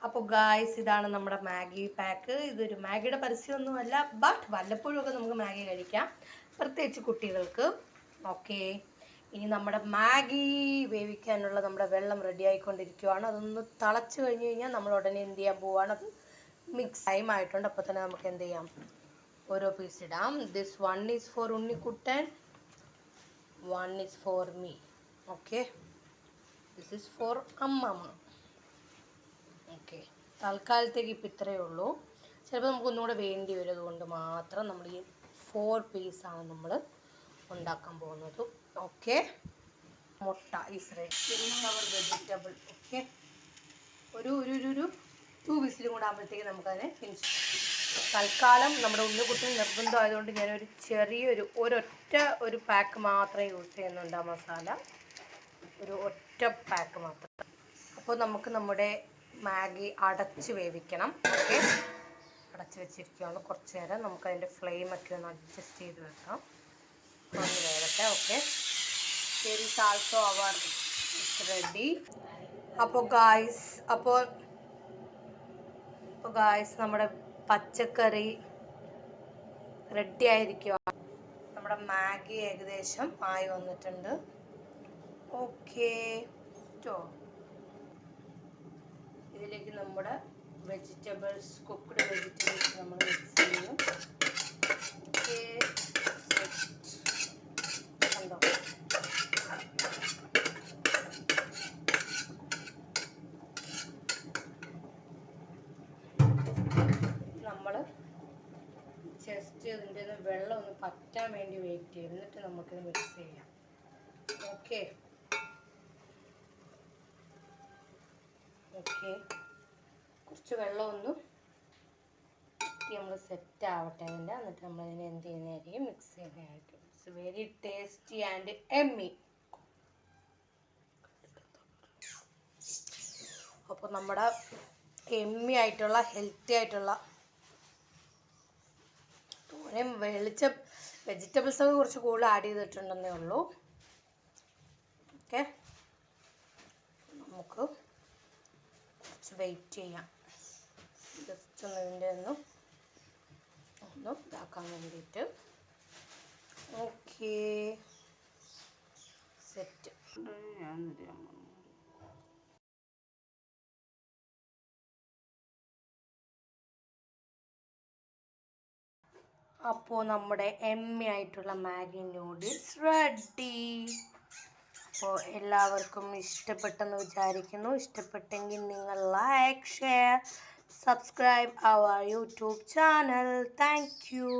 അപ്പോൾ ഗായ്സ്, ഇതാണ് നമ്മുടെ മാഗി പാക്ക്. ഇതൊരു മാഗിയുടെ പരസ്യമൊന്നുമല്ല, ബട്ട് വല്ലപ്പോഴും ഒക്കെ നമുക്ക് മാഗി കഴിക്കാം, പ്രത്യേകിച്ച് കുട്ടികൾക്ക്. ഓക്കെ, ഇനി നമ്മുടെ മാഗി വേവിക്കാനുള്ള നമ്മുടെ വെള്ളം റെഡി ആയിക്കൊണ്ടിരിക്കുകയാണ്. അതൊന്ന് തിളച്ച് കഴിഞ്ഞ് കഴിഞ്ഞാൽ നമ്മൾ ഉടനെ എന്ത് ചെയ്യാൻ പോവുകയാണ്, അത് മിക്സ് ടൈം ആയിട്ടുണ്ട്. അപ്പോൾ തന്നെ നമുക്ക് എന്ത് ചെയ്യാം, ഓരോ പീസ് ഇടാം. This one is for Unnikuttan, one is for me. Okay, this is for അമ്മമ്മ. ഓക്കെ, തൽക്കാലത്തേക്ക് ഇപ്പം ഇത്രയേ ഉള്ളൂ. ചിലപ്പോൾ നമുക്ക് ഒന്നുകൂടെ വേണ്ടി വരും, അതുകൊണ്ട് മാത്രം നമ്മൾ ഈ 4 പീസാണ് നമ്മൾ ഉണ്ടാക്കാൻ പോകുന്നത്. ഓക്കെ, മുട്ട is ready, our vegetable. Okay, ഒരു 2 വിസിലും കൂടെ ആകുമ്പോഴത്തേക്ക് നമുക്കതിനെ ഫിനിഷ്. തൽക്കാലം നമ്മുടെ ഉണ്ണിക്കുട്ടൻ നിർബന്ധമായതുകൊണ്ട് ഞാനൊരു ചെറിയൊരു ഒരു പാക്ക് മാത്രമേ യൂസ് ചെയ്യുന്നുണ്ട്, ആ മസാല ഒരു ഒറ്റ പാക്ക് മാത്രം. അപ്പോൾ നമുക്ക് നമ്മുടെ മാഗി അടച്ച് വേവിക്കണം. ഓക്കെ, അടച്ച് വെച്ചിരിക്കുകയാണ് കുറച്ച് നേരം. നമുക്കതിൻ്റെ ഫ്ലെയിമൊക്കെ ഒന്ന് അഡ്ജസ്റ്റ് ചെയ്ത് വെക്കാം, ഒന്ന് വേവട്ടെ. ഓക്കെ, ശരി, ആൾസോ അവർ ഇറ്റ്സ് റെഡി. അപ്പോൾ ഗായ്സ് നമ്മുടെ പച്ചക്കറി റെഡി ആയിരിക്കുക. നമ്മുടെ മാഗി ഏകദേശം ആയി വന്നിട്ടുണ്ട്. ഓക്കെ, ഇതിലേക്ക് നമ്മുടെ വെജിറ്റബിൾസ്, കുക്ക്ഡ് വെജിറ്റബിൾസ് നമ്മൾ മിക്സ് ചെയ്യും. ഓക്കെ, കണ്ടോ, നമ്മൾ ജസ്റ്റ് ഇതിൻ്റെ വെള്ളം ഒന്ന് പറ്റാൻ വേണ്ടി വെയിറ്റ് ചെയ്യും, എന്നിട്ട് നമുക്കിത് മിക്സ് ചെയ്യാം. ഓക്കെ, കുറച്ച് വെള്ളം ഒന്ന് നമ്മൾ സെറ്റ് ആവട്ടെ അതിൻ്റെ, എന്നിട്ട് നമ്മളതിനെ എന്ത് ചെയ്യുന്നതായിരിക്കും, മിക്സ് ചെയ്യുന്നതായിരിക്കും. ഇറ്റ്സ് വെരി ടേസ്റ്റി ആൻഡ് എമ്മി. അപ്പോൾ നമ്മുടെ എമ്മി ആയിട്ടുള്ള ഹെൽത്തി ആയിട്ടുള്ള വെജിറ്റബിൾസ് ഒക്കെ കുറച്ച് കൂടുതൽ ആഡ് ചെയ്തിട്ടുണ്ടെന്നേ ഉള്ളൂ. ഓക്കെ, നമുക്ക് കുറച്ച് വെയിറ്റ് ചെയ്യാം, ജസ്റ്റ് ഒന്ന് ഇതിൻ്റെ ഒന്ന് ഇതാക്കാൻ വേണ്ടിയിട്ട്. Okay, set. അപ്പോൾ നമ്മുടെ എമ്മി ആയിട്ടുള്ള മാഗി നൂഡിൽസ് റെഡി. അപ്പോൾ എല്ലാവർക്കും ഇഷ്ടപ്പെട്ടെന്ന് വിചാരിക്കുന്നു. ഇഷ്ടപ്പെട്ടെങ്കിൽ നിങ്ങൾ like, share, subscribe our YouTube channel. Thank U.